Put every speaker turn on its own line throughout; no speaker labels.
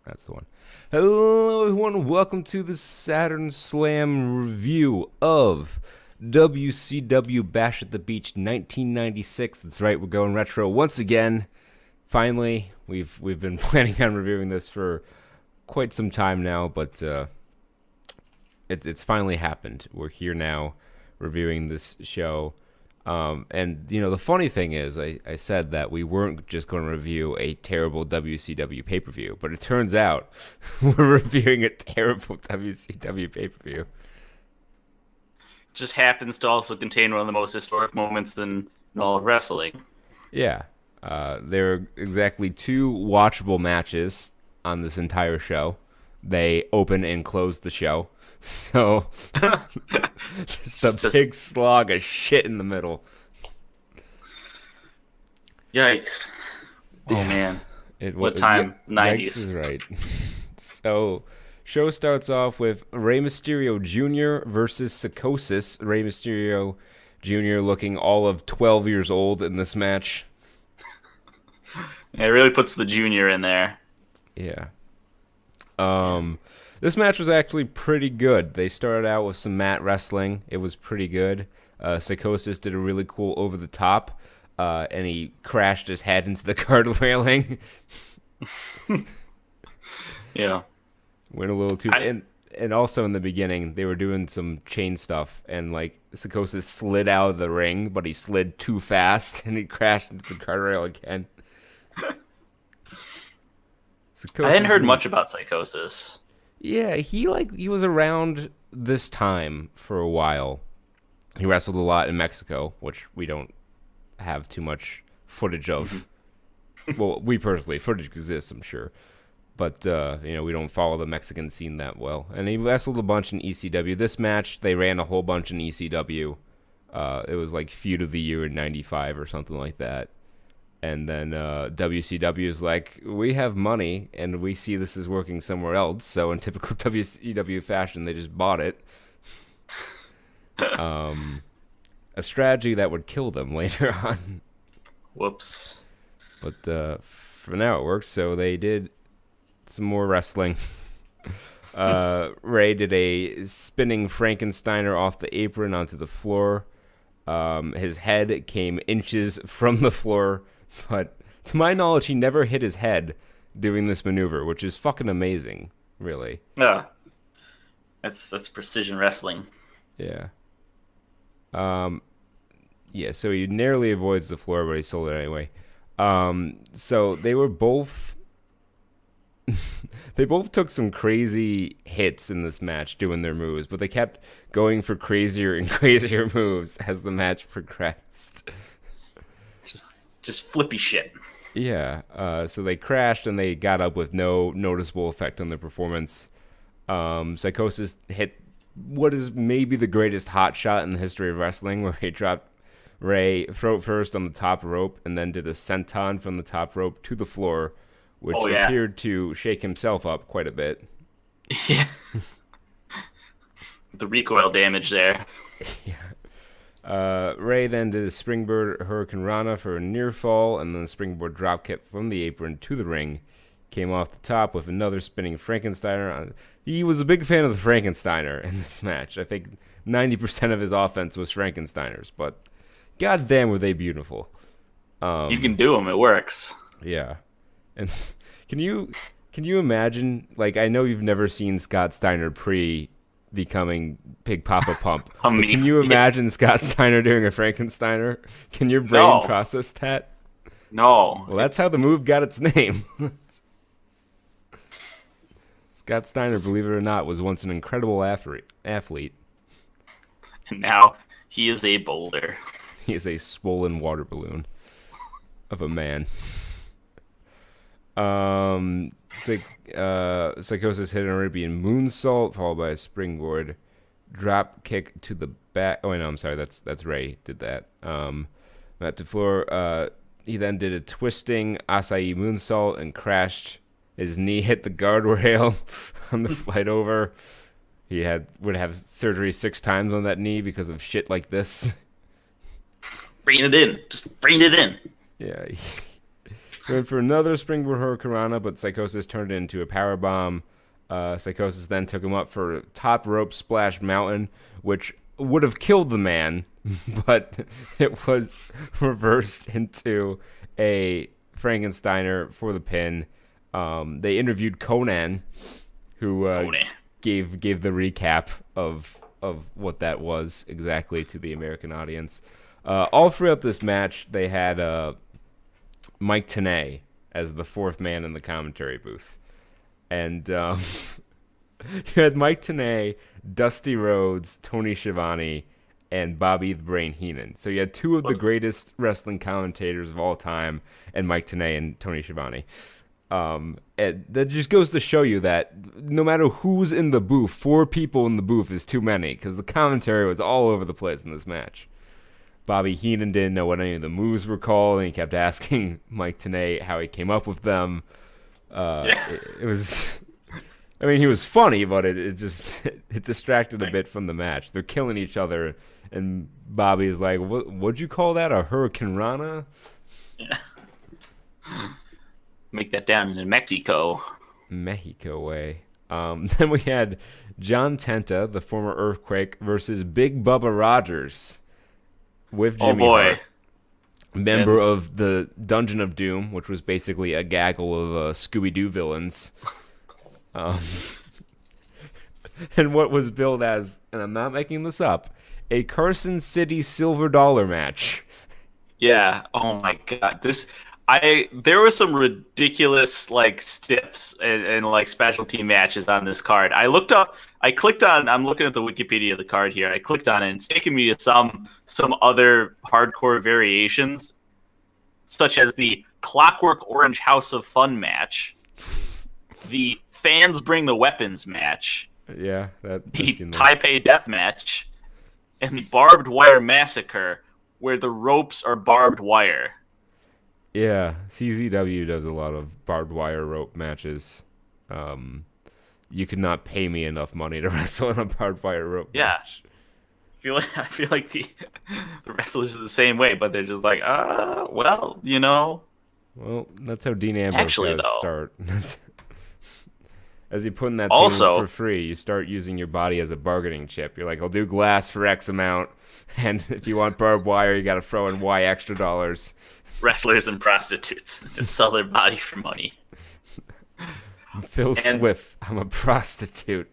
That's the one. Hello, everyone. Welcome to the Saturn Slam review of WCW Bash at the Beach 1996. That's right, we're going retro once again. Finally, we've been planning on reviewing this for quite some time now, but it's finally happened. We're here now, reviewing this show. And the funny thing is, I said that we weren't just going to review a terrible WCW pay-per-view, but it turns out we're reviewing a terrible WCW pay-per-view.
Just happens to also contain one of the most historic moments in all of wrestling.
Yeah, there are exactly two watchable matches on this entire show. They open and close the show. So, just a big slog of shit in the middle.
Yikes. Oh, man. What
time?
90s.
Yikes is right. So, show starts off with Rey Mysterio Jr. versus Psychosis. Rey Mysterio Jr. looking all of 12 years old in this match.
Yeah, it really puts the junior in there.
Yeah. This match was actually pretty good. They started out with some mat wrestling. It was pretty good. Psychosis did a really cool over the top, and he crashed his head into the guard railing.
Yeah.
Went a little too... And also in the beginning, they were doing some chain stuff, and Psychosis slid out of the ring, but he slid too fast, and he crashed into the guardrail again.
I hadn't heard much about Psychosis.
Yeah, he was around this time for a while. He wrestled a lot in Mexico, which we don't have too much footage of. Well, we personally, footage exists, I'm sure. But, we don't follow the Mexican scene that well. And he wrestled a bunch in ECW. This match, they ran a whole bunch in ECW. It was like Feud of the Year in 95 or something like that. And then WCW is like, we have money, and we see this is working somewhere else. So in typical WCW fashion, they just bought it. A strategy that would kill them later on.
Whoops.
But for now, it worked. So they did some more wrestling. Ray did a spinning Frankensteiner off the apron onto the floor. His head came inches from the floor. But to my knowledge, he never hit his head doing this maneuver, which is fucking amazing, really.
Yeah. That's precision wrestling.
Yeah. Yeah, so he narrowly avoids the floor, but he sold it anyway. So they were both... they both took some crazy hits in this match doing their moves, but they kept going for crazier and crazier moves as the match progressed.
Just flippy shit.
Yeah, so they crashed and they got up with no noticeable effect on their performance. Psychosis hit what is maybe the greatest hot shot in the history of wrestling, where he dropped Ray throat first on the top rope and then did a senton from the top rope to the floor, which appeared to shake himself up quite a bit.
Yeah. The recoil damage there.
Yeah. Ray then did a springboard Hurricane Rana for a near fall, and then a springboard dropkick from the apron to the ring. Came off the top with another spinning Frankensteiner. He was a big fan of the Frankensteiner in this match. I think 90% of his offense was Frankensteiners, but goddamn were they beautiful.
You can do them. It works.
Yeah. And can you imagine, I know you've never seen Scott Steiner becoming Big Papa Pump. But can you imagine Scott Steiner doing a Frankensteiner? Can your brain process that?
No.
Well, that's how the move got its name. Scott Steiner, believe it or not, was once an incredible athlete.
And now he is a boulder.
He is a swollen water balloon of a man. Psychosis hit an Arabian moonsault, followed by a springboard drop kick to the back. Oh, no, I'm sorry. That's Ray did that. Matt DeFleur, he then did a twisting acai moonsault and crashed. His knee hit the guardrail on the flight over. He would have surgery 6 times on that knee because of shit like this.
Bring it in. Just bring it in.
Yeah. Went for another springboard hurricanrana, but Psychosis turned it into a powerbomb. Psychosis then took him up for a top rope splash mountain, which would have killed the man, but it was reversed into a Frankensteiner for the pin. They interviewed Conan, who gave the recap of what that was exactly to the American audience. All throughout this match, they had Mike Tenay as the fourth man in the commentary booth. And you had Mike Tenay, Dusty Rhodes, Tony Schiavone, and Bobby the Brain Heenan. So you had two of the greatest wrestling commentators of all time, and Mike Tenay and Tony Schiavone. And that just goes to show you that no matter who's in the booth, 4 people in the booth is too many, because the commentary was all over the place in this match. Bobby Heenan didn't know what any of the moves were called, and he kept asking Mike Tenay how he came up with them. It was, I mean, he was funny, but it distracted a bit from the match. They're killing each other, and Bobby is like, "What'd you call that? A hurricanrana?"
Yeah. Make that down in Mexico
way. Then we had John Tenta, the former Earthquake, versus Big Bubba Rogers with Jimmy Hart, member of the Dungeon of Doom, which was basically a gaggle of Scooby-Doo villains. And what was billed as, and I'm not making this up, a Carson City silver dollar match.
Yeah. Oh my God. There were some ridiculous like stiffs and like specialty matches on this card. I'm looking at the Wikipedia of the card here. I clicked on it, and it's taking me to some other hardcore variations, such as the Clockwork Orange House of Fun match, the Fans Bring the Weapons match,
the
Taipei Death match, and the Barbed Wire Massacre, where the ropes are barbed wire.
Yeah, CZW does a lot of barbed wire rope matches. You could not pay me enough money to wrestle in a barbed wire rope match.
I feel like the wrestlers are the same way, but they're just like, well, you know.
Well, that's how Dean Ambrose got to start. As you put in that team
also,
for free, you start using your body as a bargaining chip. You're like, I'll do glass for X amount, and if you want barbed wire, you got to throw in Y extra dollars.
Wrestlers and prostitutes just sell their body for money.
Phil Swift, I'm a prostitute.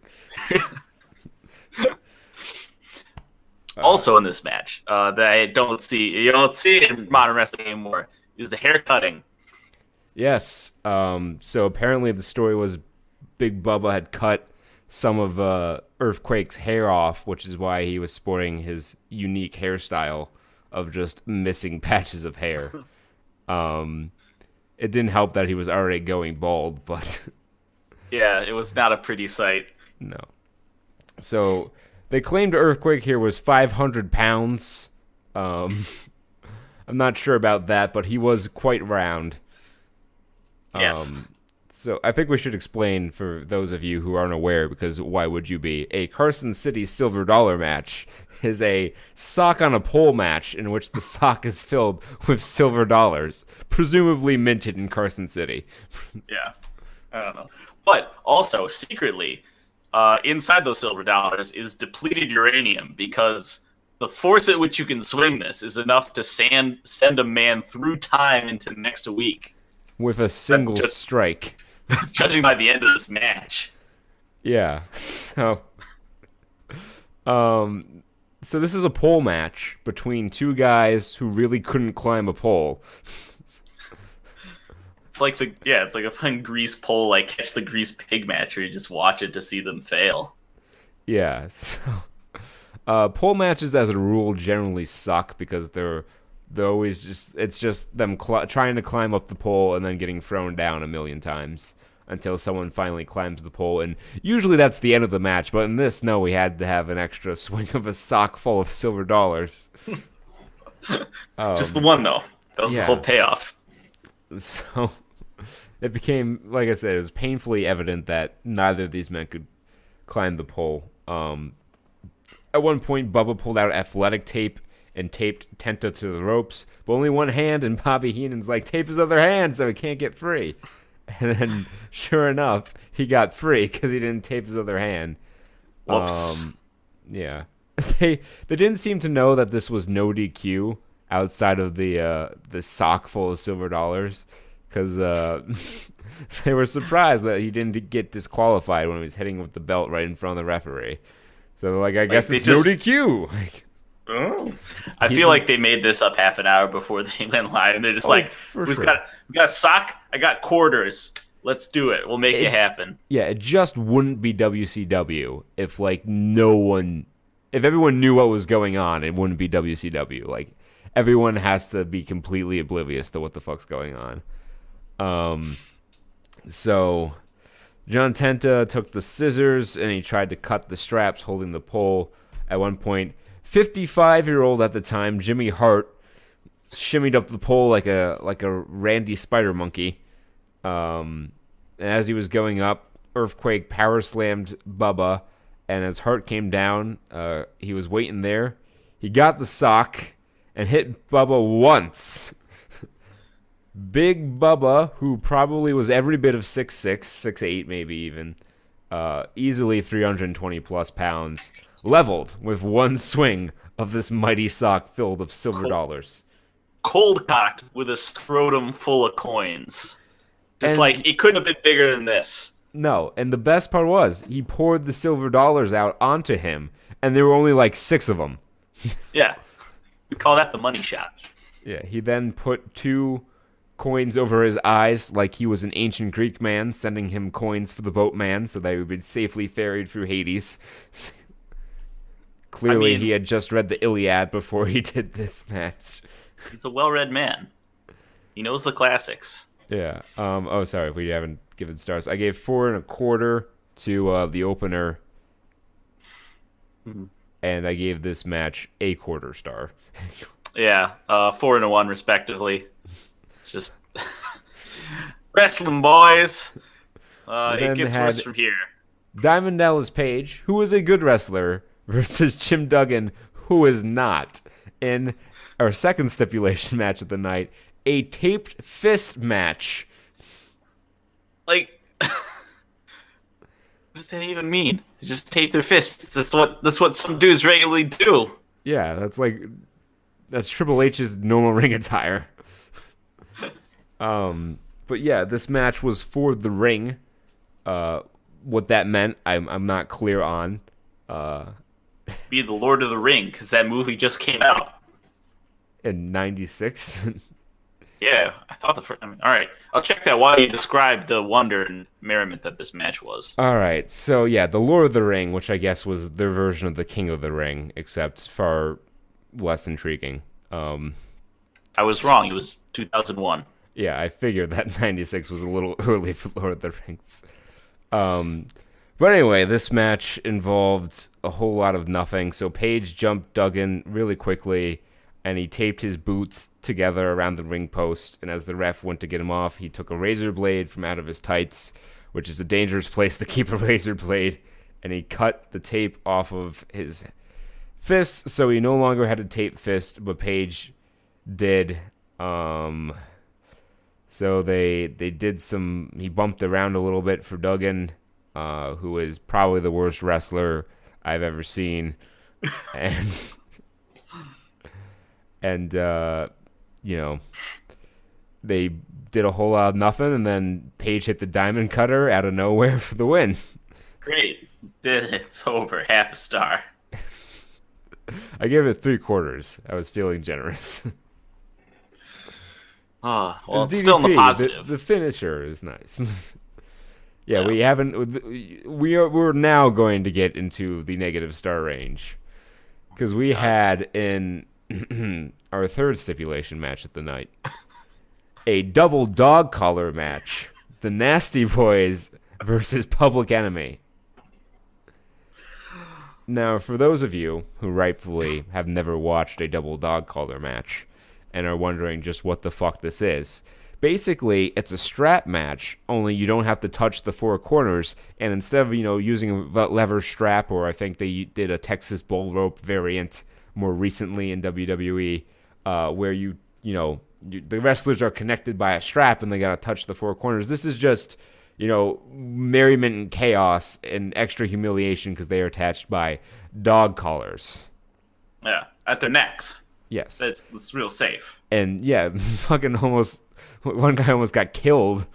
Also in this match, that you don't see in modern wrestling anymore, is the hair cutting.
Yes. So apparently the story was Big Bubba had cut some of Earthquake's hair off, which is why he was sporting his unique hairstyle of just missing patches of hair. It didn't help that he was already going bald, but
yeah, it was not a pretty sight.
No. So they claimed Earthquake here was 500 pounds. I'm not sure about that, but he was quite round.
Yes.
So I think we should explain for those of you who aren't aware, because why would you be? A Carson City silver dollar match is a sock on a pole match in which the sock is filled with silver dollars, presumably minted in Carson City.
Yeah, I don't know. But also, secretly, inside those silver dollars is depleted uranium, because the force at which you can swing this is enough to send a man through time into next week.
With a single strike.
Judging by the end of this match.
Yeah, so this is a pole match between two guys who really couldn't climb a pole.
It's like a fun grease pole, like Catch the Grease Pig match, where you just watch it to see them fail.
Yeah, so pole matches as a rule generally suck because they're always it's just them trying to climb up the pole and then getting thrown down a million times until someone finally climbs the pole, and usually that's the end of the match. But in this, no, we had to have an extra swing of a sock full of silver dollars.
Just the one, though. That was the whole payoff.
So it became, like I said, it was painfully evident that neither of these men could climb the pole. At one point, Bubba pulled out athletic tape and taped Tenta to the ropes, but only one hand, and Bobby Heenan's like, tape his other hand so he can't get free. And then, sure enough, he got free because he didn't tape his other hand.
Whoops.
Yeah. They didn't seem to know that this was no DQ outside of the sock full of silver dollars, because they were surprised that he didn't get disqualified when he was hitting with the belt right in front of the referee. So they're like, I guess it's no DQ.
Oh. I feel like they made this up half an hour before they went live, and they're just we got sock, I got quarters. Let's do it. We'll make it happen.
Yeah, it just wouldn't be WCW if if everyone knew what was going on. It wouldn't be WCW. Like, everyone has to be completely oblivious to what the fuck's going on. So John Tenta took the scissors and he tried to cut the straps holding the pole. At one point, 55-year-old at the time, Jimmy Hart, shimmied up the pole like a Randy Spider Monkey. And as he was going up, Earthquake power slammed Bubba, and as Hart came down, he was waiting there. He got the sock and hit Bubba once. Big Bubba, who probably was every bit of 6'6", 6'8", maybe even, easily 320 plus pounds, leveled with one swing of this mighty sock filled of silver dollars.
Cold cocked with a scrotum full of coins. Just like, it couldn't have been bigger than this.
No, and the best part was, he poured the silver dollars out onto him, and there were only like 6 of them.
Yeah. We call that the money shot.
Yeah, he then put 2 coins over his eyes like he was an ancient Greek man, sending him coins for the boatman so that he would be safely ferried through Hades. Clearly, he had just read the Iliad before he did this match.
He's a well-read man. He knows the classics.
Yeah. Oh, sorry, we haven't given stars. I gave 4 1/4 to the opener, and I gave this match a quarter star.
Yeah, 4 and a 1 respectively. It's just wrestling, boys. It gets worse from here.
Diamond Dallas Page, who is a good wrestler, versus Jim Duggan, who is not, in our second stipulation match of the night, a taped fist match.
Like, what does that even mean? They just tape their fists. That's what some dudes regularly do.
Yeah, that's Triple H's normal ring attire. But yeah, this match was for the ring. What that meant, I'm not clear on.
Be the Lord of the Ring, because that movie just came out
In '96.
Yeah, I thought all right, I'll check that while you describe the wonder and merriment that this match was.
All right, so yeah, the Lord of the Ring, which I guess was their version of the King of the Ring, except far less intriguing.
I was wrong. It was 2001.
Yeah, I figured that 96 was a little early for Lord of the Rings. But anyway, this match involved a whole lot of nothing. So Page jumped Duggan really quickly, and he taped his boots together around the ring post. And as the ref went to get him off, he took a razor blade from out of his tights, which is a dangerous place to keep a razor blade, and he cut the tape off of his fist, so he no longer had a tape fist, but Page did. So they did some. He bumped around a little bit for Duggan, who is probably the worst wrestler I've ever seen, and you know, they did a whole lot of nothing, and then Page hit the diamond cutter out of nowhere for the win.
Great, did it? It's over. Half a star.
I gave it 3/4. I was feeling generous.
Oh, well, it's still in the positive.
The finisher is nice. Yeah, we haven't. We're now going to get into the negative star range, because we had in our third stipulation match of the night a double dog collar match: the Nasty Boys versus Public Enemy. Now, for those of you who rightfully have never watched a double dog collar match and are wondering just what the fuck this is, basically it's a strap match, only you don't have to touch the 4 corners, and instead of, using a lever strap, or I think they did a Texas bull rope variant more recently in WWE, where the wrestlers are connected by a strap and they got to touch the four corners. This is just, merriment and chaos and extra humiliation because they are attached by dog collars.
Yeah, at their necks.
Yes.
That's real safe.
And yeah, one guy almost got killed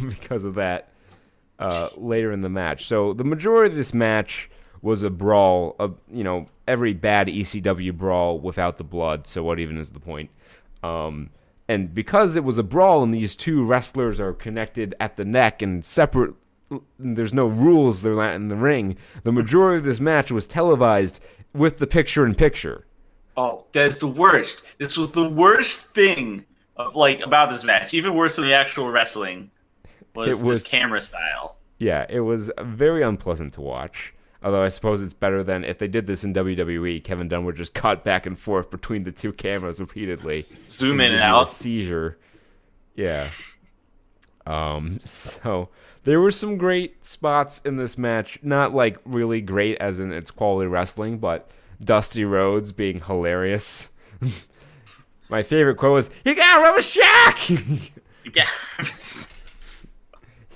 because of that later in the match. So the majority of this match was a brawl, every bad ECW brawl without the blood. So what even is the point? And because it was a brawl and these two wrestlers are connected at the neck and separate, there's no rules they're not in the ring, the majority of this match was televised with the picture-in-picture.
Oh, that's the worst. This was the worst thing about this match. Even worse than the actual wrestling was this camera style.
Yeah, it was very unpleasant to watch. Although I suppose it's better than if they did this in WWE, Kevin Dunn would just cut back and forth between the two cameras repeatedly.
Zoom in and out.
A seizure. Yeah. So there were some great spots in this match. Not like really great as in its quality wrestling, but Dusty Rhodes being hilarious. My favorite quote was, "You got a rubber shack!"
Yeah.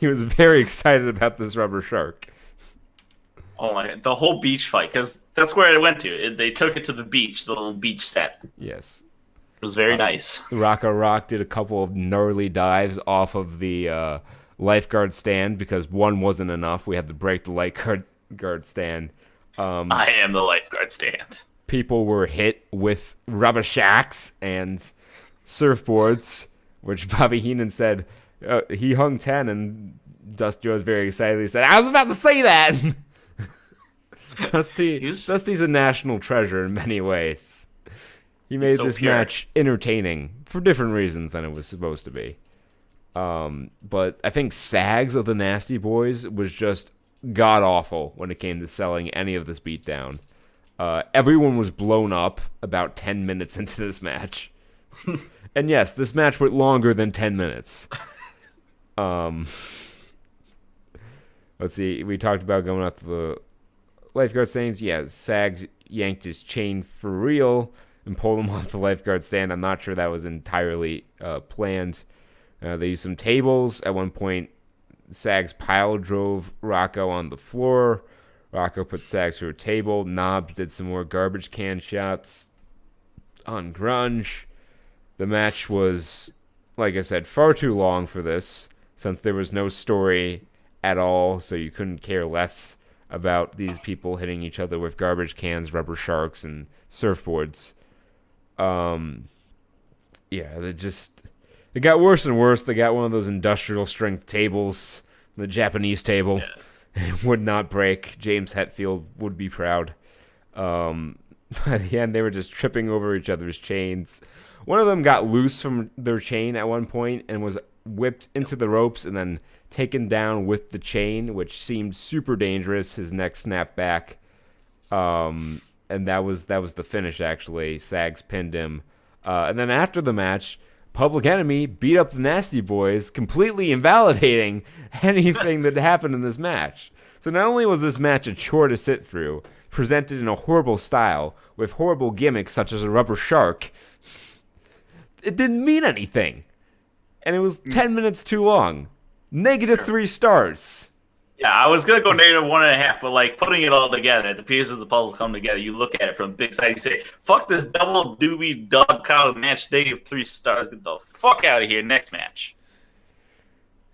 He was very excited about this rubber shark.
Oh my! The whole beach fight, because that's where it went to. They took it to the beach, the little beach set.
Yes.
It was very nice.
Rocco Rock did a couple of gnarly dives off of the lifeguard stand because one wasn't enough. We had to break the lifeguard stand.
I am the lifeguard stand.
People were hit with rubber shacks and surfboards, which Bobby Heenan said he hung 10, and Dusty was very excited. He said, "I was about to say that." Dusty's a national treasure in many ways. He made this match entertaining for different reasons than it was supposed to be. But I think Sags of the Nasty Boys was just god-awful when it came to selling any of this beatdown. Everyone was blown up about 10 minutes into this match. And yes, this match went longer than 10 minutes. Let's see, we talked about going out to the lifeguard stands. Yeah, Sags yanked his chain for real and pulled him off the lifeguard stand. I'm not sure that was entirely planned. They used some tables. At one point, Sags pile drove Rocco on the floor. Rocco put Sags through a table. Knobs did some more garbage can shots on Grunge. The match was, like I said, far too long for this, since there was no story at all, so you couldn't care less about these people hitting each other with garbage cans, rubber sharks, and surfboards. It got worse and worse. They got one of those industrial strength tables, the Japanese table. Yeah. It would not break. James Hetfield would be proud. By the end, they were just tripping over each other's chains. One of them got loose from their chain at one point and was whipped into the ropes and then taken down with the chain, which seemed super dangerous. His neck snapped back. And that was the finish, actually. Sags pinned him. And then after the match, Public Enemy beat up the Nasty Boys, completely invalidating anything that happened in this match. So not only was this match a chore to sit through, presented in a horrible style, with horrible gimmicks such as a rubber shark, it didn't mean anything. And it was 10 minutes too long. -3 stars.
Yeah, I was going to go -1.5, but putting it all together, the pieces of the puzzle come together, you look at it from a big side, you say, fuck this double doobie dog cow match, -3 stars, get the fuck out of here, next match.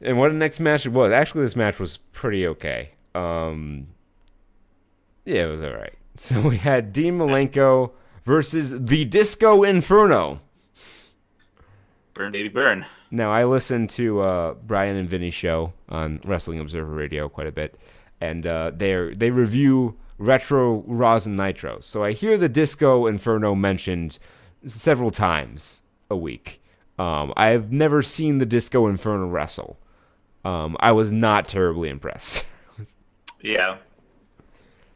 And what a next match it was. Actually, this match was pretty okay. Yeah, it was alright. So we had Dean Malenko versus the Disco Inferno.
Burn, baby, burn.
Now, I listen to Brian and Vinny's show on Wrestling Observer Radio quite a bit, and they review Retro, Raws, and Nitros. So I hear the Disco Inferno mentioned several times a week. I've never seen the Disco Inferno wrestle. I was not terribly impressed.
Yeah.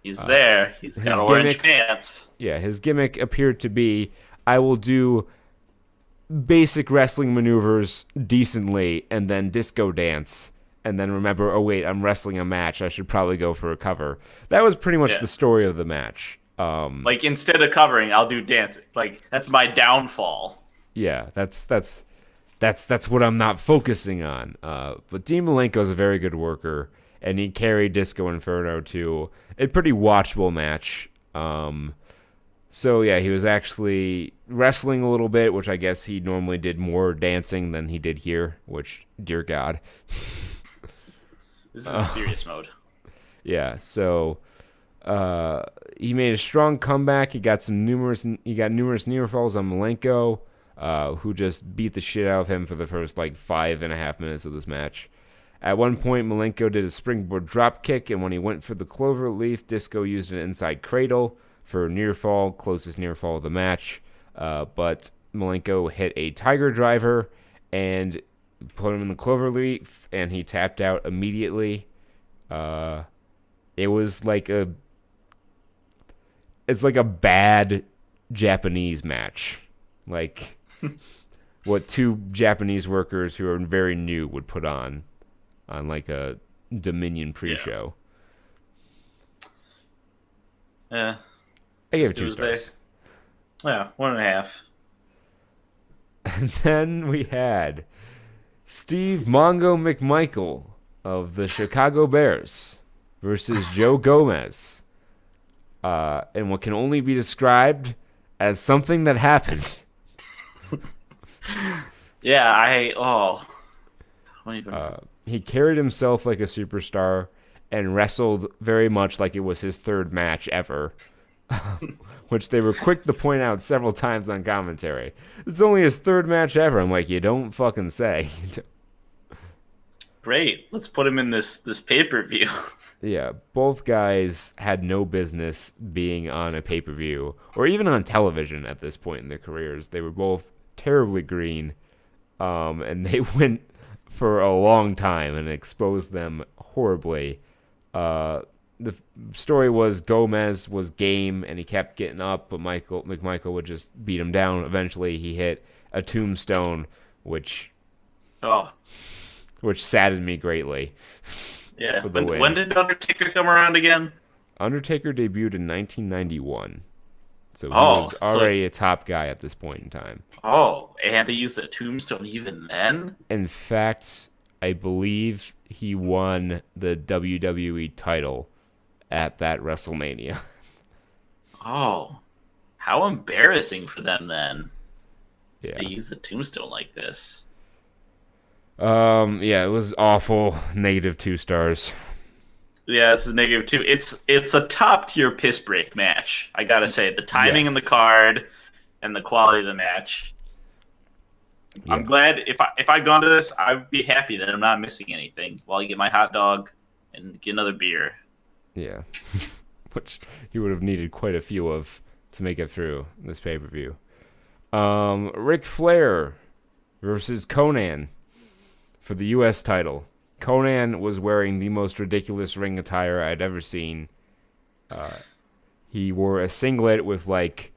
He's there. He's got orange pants.
Yeah, his gimmick appeared to be, I will do basic wrestling maneuvers decently and then disco dance and then remember, oh wait, I'm wrestling a match, I should probably go for a cover. That was pretty much the story of the match.
Like instead of covering, I'll do dancing. Like that's my downfall.
Yeah, that's what I'm not focusing on. But Dean Malenko's a very good worker, and he carried Disco Inferno to a pretty watchable match. So yeah, he was actually wrestling a little bit, which I guess he normally did more dancing than he did here. Which, dear God,
This is serious mode.
yeah. So he made a strong comeback. He got numerous near falls on Malenko, who just beat the shit out of him for the first like 5.5 minutes of this match. At one point, Malenko did a springboard drop kick, and when he went for the clover leaf, Disco used an inside cradle for near fall, closest near fall of the match. But Malenko hit a tiger driver and put him in the clover leaf, and he tapped out immediately. It was like it's like a bad Japanese match, like what two Japanese workers who are very new would put on like a Dominion pre-show.
Yeah.
I gave it 2 stars.
Yeah, 1.5.
And then we had Steve Mongo McMichael of the Chicago Bears versus Joe Gomez. And what can only be described as something that happened.
Yeah, I don't even.
He carried himself like a superstar and wrestled very much like it was his third match ever, which they were quick to point out several times on commentary. It's only his third match ever. I'm like, you don't fucking say.
Great, let's put him in this pay-per-view.
Yeah, both guys had no business being on a pay-per-view or even on television at this point in their careers. They were both terribly green, and they went for a long time and exposed them horribly. The story was Gomez was game and he kept getting up, but McMichael would just beat him down. Eventually, he hit a tombstone, which saddened me greatly.
Yeah. When did Undertaker come around again?
Undertaker debuted in 1991. So he was already a top guy at this point in time.
Oh, and they used the tombstone even then?
In fact, I believe he won the WWE title at that WrestleMania.
Oh, how embarrassing for them then.
Yeah.
They used the tombstone like this.
Yeah, it was awful. Negative 2 stars.
Yeah, this is -2. It's a top tier piss break match. I gotta say, the timing in the card and the quality of the match. Yeah. I'm glad if I'd gone to this, I'd be happy that I'm not missing anything while I get my hot dog and get another beer.
Yeah, which he would have needed quite a few of to make it through this pay-per-view. Ric Flair versus Conan for the U.S. title. Conan was wearing the most ridiculous ring attire I'd ever seen. He wore a singlet with, like,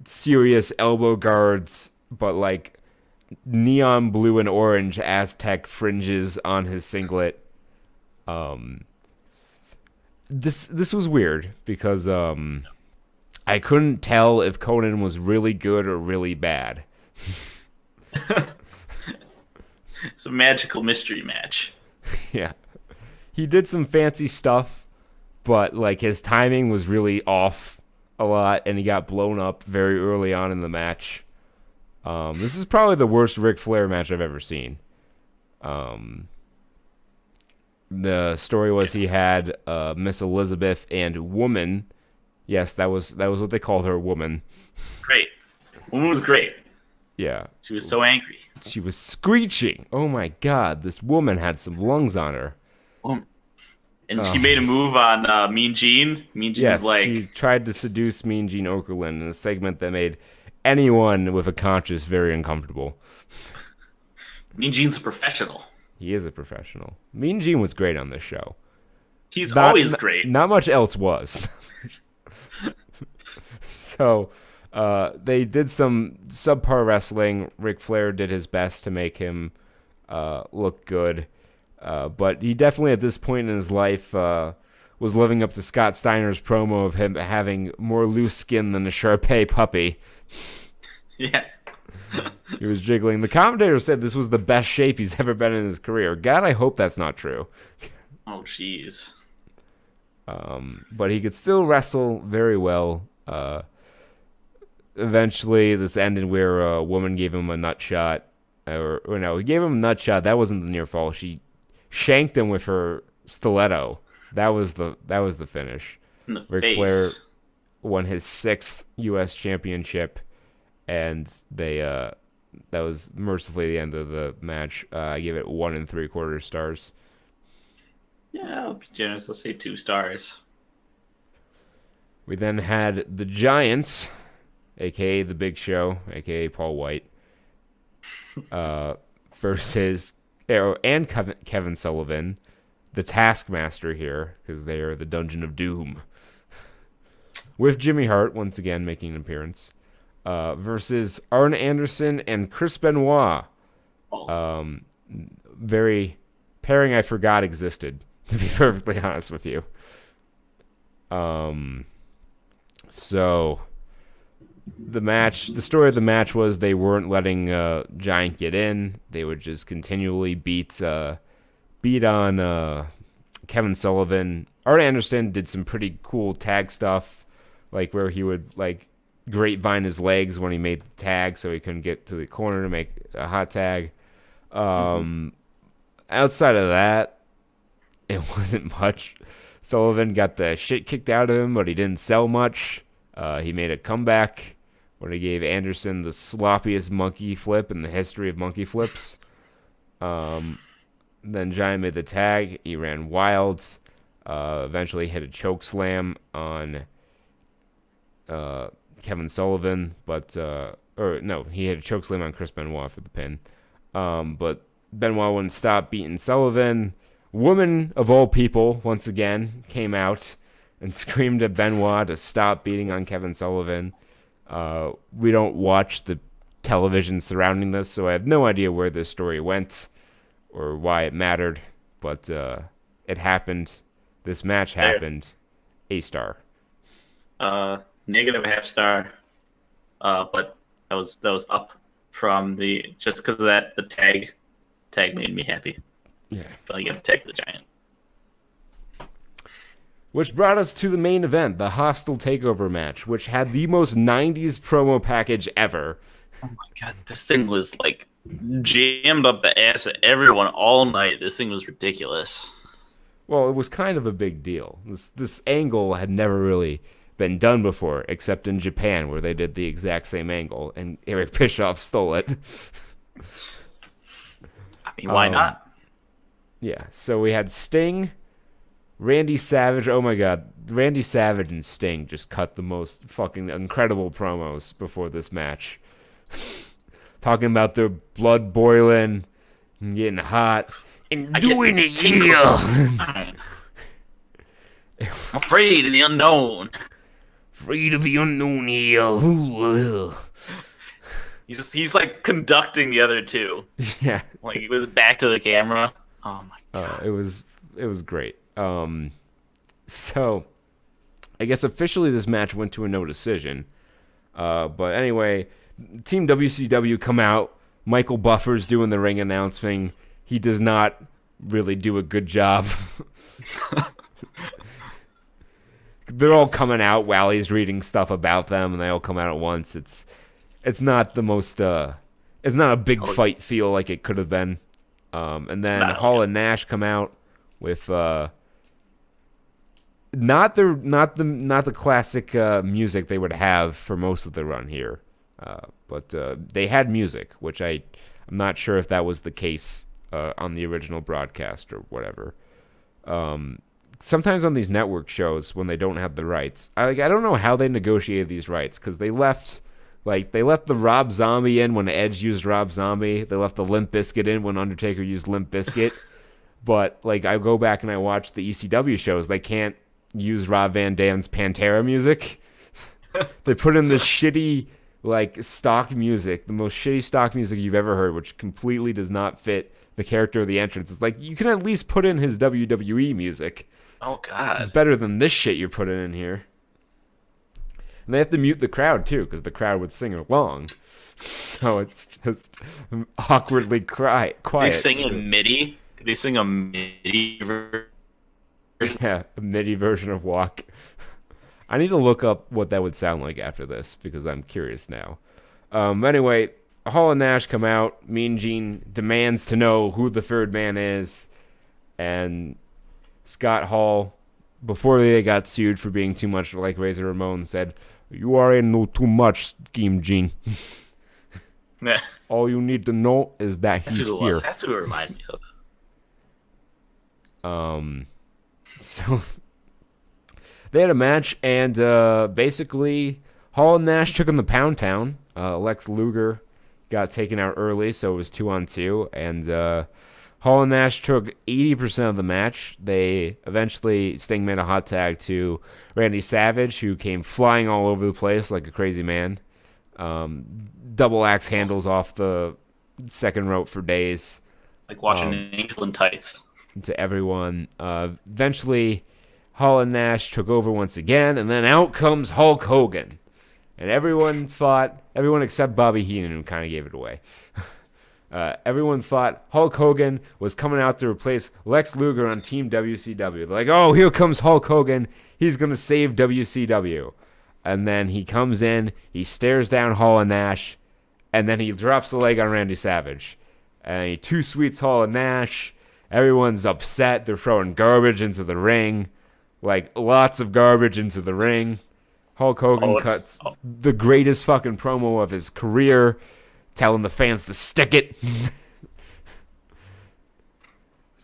serious elbow guards, but, like, neon blue and orange Aztec fringes on his singlet. This was weird because I couldn't tell if Conan was really good or really bad.
It's a magical mystery match.
Yeah. He did some fancy stuff, but like his timing was really off a lot and he got blown up very early on in the match. This is probably the worst Ric Flair match I've ever seen. The story was he had Miss Elizabeth and Woman. Yes, that was what they called her, Woman.
Great. Woman was great.
Yeah.
She was so angry.
She was screeching. Oh my God, this woman had some lungs on her.
And she made a move on Mean Gene. Mean Gene's like...
she tried to seduce Mean Gene Okerlund in a segment that made anyone with a conscience very uncomfortable.
Mean Gene's a professional.
He is a professional. Mean Gene was great on this show.
He's always great.
Not much else was. So... they did some subpar wrestling. Ric Flair did his best to make him look good. But he definitely, at this point in his life, was living up to Scott Steiner's promo of him having more loose skin than a Shar-Pei puppy.
Yeah.
He was jiggling. The commentator said this was the best shape he's ever been in his career. God, I hope that's not true.
Oh, jeez.
But he could still wrestle very well. Eventually, this ended where a woman gave him a nut shot. Or no, he gave him a nut shot. That wasn't the near fall. She shanked him with her stiletto. That was the finish.
In the
Ric
face.
Flair won his 6th U.S. championship, and that was mercifully the end of the match. I gave it 1 3/4 stars.
Yeah, I'll be generous. Let's say 2 stars.
We then had the Giants, a.k.a. The Big Show, a.k.a. Paul White, versus and Kevin Sullivan, the Taskmaster here, because they are the Dungeon of Doom, with Jimmy Hart once again making an appearance, versus Arn Anderson and Chris Benoit.
Awesome.
Very pairing I forgot existed, to be perfectly honest with you. So the story of the match was they weren't letting Giant get in. They would just continually beat on Kevin Sullivan. Arn Anderson did some pretty cool tag stuff, like where he would like grapevine his legs when he made the tag so he couldn't get to the corner to make a hot tag. Outside of that, it wasn't much. Sullivan got the shit kicked out of him, but he didn't sell much. He made a comeback when he gave Anderson the sloppiest monkey flip in the history of monkey flips. Then Giant made the tag. He ran wild. Eventually hit a choke slam on Kevin Sullivan, he hit a choke slam on Chris Benoit for the pin. But Benoit wouldn't stop beating Sullivan. Woman of all people, once again, came out and screamed at Benoit to stop beating on Kevin Sullivan. We don't watch the television surrounding this, so I have no idea where this story went or why it mattered, but it happened. This match happened. A star.
Negative half star. But that was up from just because of that, the tag made me happy.
Yeah.
But I get to tag the Giant.
Which brought us to the main event, the Hostile Takeover match, which had the most 90s promo package ever.
Oh my god, this thing was like jammed up the ass of everyone all night. This thing was ridiculous.
Well, it was kind of a big deal. This angle had never really been done before, except in Japan, where they did the exact same angle, and Eric Bischoff stole it.
I mean, why not?
Yeah, so we had Sting, Randy Savage. Oh my god, Randy Savage and Sting just cut the most fucking incredible promos before this match. Talking about their blood boiling and getting hot and doing it, yeah.
I'm afraid of the unknown.
Afraid of the unknown, yeah.
He's like conducting the other two.
Yeah.
Like he was back to the camera. Oh my god.
It was great. So I guess officially this match went to a no decision. But anyway, Team WCW come out. Michael Buffer's doing the ring announcing. He does not really do a good job. They're all coming out while he's reading stuff about them, and they all come out at once. It's not the most it's not a big fight feel like it could have been. And then Hall and Nash come out with not the classic music they would have for most of the run here, but they had music, which I'm not sure if that was the case on the original broadcast or whatever. Sometimes on these network shows when they don't have the rights, I don't know how they negotiated these rights, because they left the Rob Zombie in when Edge used Rob Zombie. They left the Limp Bizkit in when Undertaker used Limp Bizkit. But like I go back and I watch the ECW shows, they can't use Rob Van Dam's Pantera music. They put in this shitty like stock music, the most shitty stock music you've ever heard, which completely does not fit the character of the entrance. It's like you can at least put in his WWE music.
Oh
It's
God.
better than this shit you're putting in here. And they have to mute the crowd too, because the crowd would sing along. So it's just awkwardly quiet.
They sing in MIDI. They sing a MIDI version.
Yeah, a MIDI version of Walk. I need to look up what that would sound like after this because I'm curious now. Anyway, Hall and Nash come out. Mean Gene demands to know who the third man is. And Scott Hall, before they got sued for being too much like Razor Ramon, said, "You are in no too much, Scheme Gene.
Yeah.
All you need to know is that he's here."
That's who it reminded me of.
So they had a match, and basically Hall and Nash took on the Pound Town. Lex Luger got taken out early, so it was 2-on-2, and Hall and Nash took 80% of the match. They eventually, Sting made a hot tag to Randy Savage, who came flying all over the place like a crazy man. Double axe handles off the second rope for days.
Like watching an angel in tights.
To everyone. Eventually, Hall and Nash took over once again, and then out comes Hulk Hogan. And everyone except Bobby Heenan, who kind of gave it away. Everyone thought Hulk Hogan was coming out to replace Lex Luger on Team WCW. They're like, oh, here comes Hulk Hogan. He's going to save WCW. And then he comes in, he stares down Hall and Nash, and then he drops the leg on Randy Savage. And he two-sweets Hall and Nash. Everyone's upset. They're throwing garbage into the ring. Like, lots of garbage into the ring. Hulk Hogan cuts the greatest fucking promo of his career, telling the fans to stick it.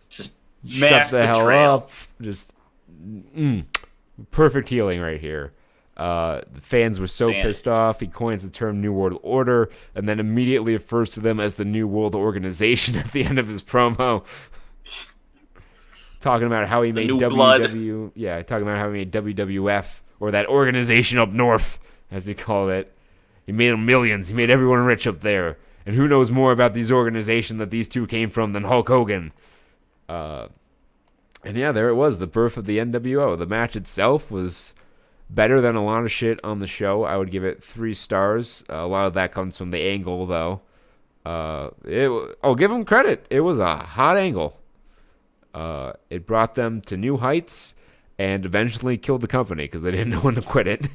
Just
Shut the hell up. Just perfect healing right here. The fans were so pissed off. He coins the term New World Order and then immediately refers to them as the New World Organization at the end of his promo. Talking about how he made WWF, talking about how he made WWF, or that organization up north, as he called it. He made them millions. He made everyone rich up there. And who knows more about these organizations that these two came from than Hulk Hogan? And yeah, there it was, the birth of the NWO. The match itself was better than a lot of shit on the show. I would give it 3 stars. A lot of that comes from the angle, though. I'll give them credit. It was a hot angle. It brought them to new heights and eventually killed the company because they didn't know when to quit it.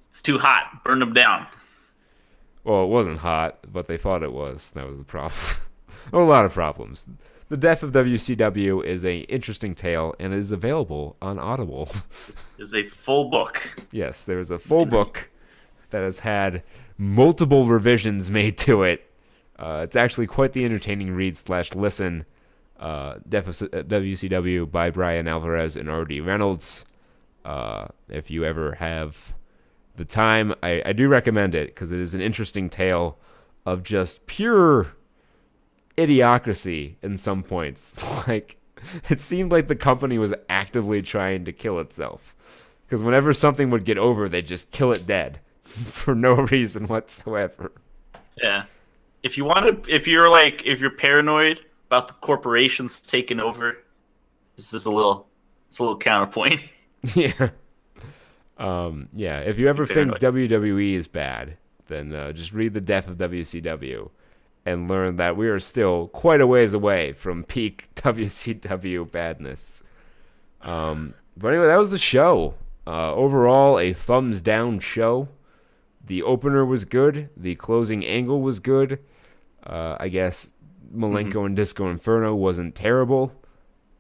It's too hot. Burn them down.
Well, it wasn't hot, but they thought it was. That was the problem. A lot of problems. The death of WCW is an interesting tale and is available on Audible.
It's a full book.
Yes, there is a full book that has had multiple revisions made to it. It's actually quite the entertaining read/listen. Death of WCW by Brian Alvarez and R.D. Reynolds. If you ever have the time, I do recommend it because it is an interesting tale of just pure idiocracy in some points. Like, it seemed like the company was actively trying to kill itself. Because whenever something would get over, they'd just kill it dead for no reason whatsoever.
Yeah. If you're paranoid about the corporations taking over, this is a little counterpoint.
Yeah. Yeah. If you ever think WWE is bad, then just read The Death of WCW and learn that we are still quite a ways away from peak WCW badness. But anyway, that was the show. Overall, a thumbs down show. The opener was good. The closing angle was good. I guess Malenko and Disco Inferno wasn't terrible.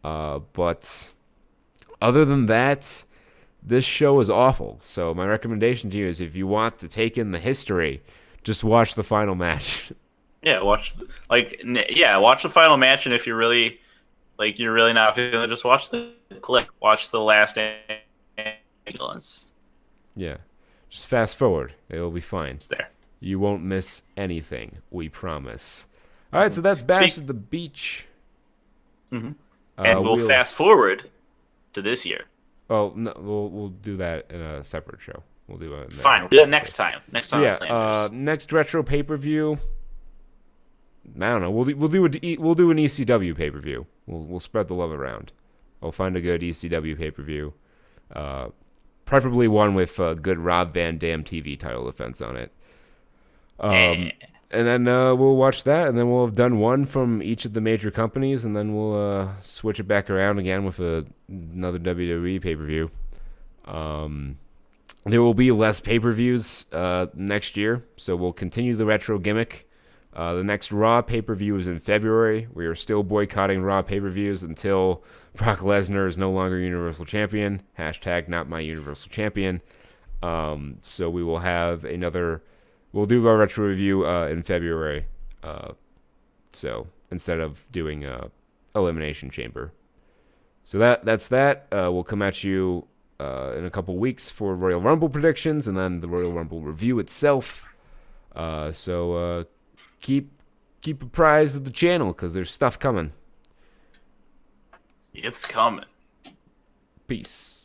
But other than that, this show is awful. So my recommendation to you is if you want to take in the history, just watch the final match.
Yeah, watch the final match, and if you're really not feeling it, just watch the clip. Watch the last ambulance.
Yeah. Just fast forward. It'll be fine.
It's there.
You won't miss anything, we promise. All right, so that's Bash at the Beach.
Mm-hmm. And we'll fast forward to this year.
Oh, no, we'll do that in a separate show. We'll do a
Fine. We'll do that next time. Next
So
time.
yeah, next retro pay per view. I don't know. We'll do an ECW pay per view. We'll spread the love around. I'll find a good ECW pay per view, preferably one with a good Rob Van Dam TV title defense on it. And then we'll watch that, and then we'll have done one from each of the major companies, and then we'll switch it back around again with another WWE pay per view. There will be less pay per views next year, so we'll continue the retro gimmick. The next Raw pay-per-view is in February. We are still boycotting Raw pay-per-views until Brock Lesnar is no longer Universal Champion. # not my Universal Champion. So we will have we'll do our retro review in February. So instead of doing Elimination Chamber. So that's that. We'll come at you in a couple weeks for Royal Rumble predictions and then the Royal Rumble review itself. So keep apprised of the channel because there's stuff coming.
It's coming.
Peace.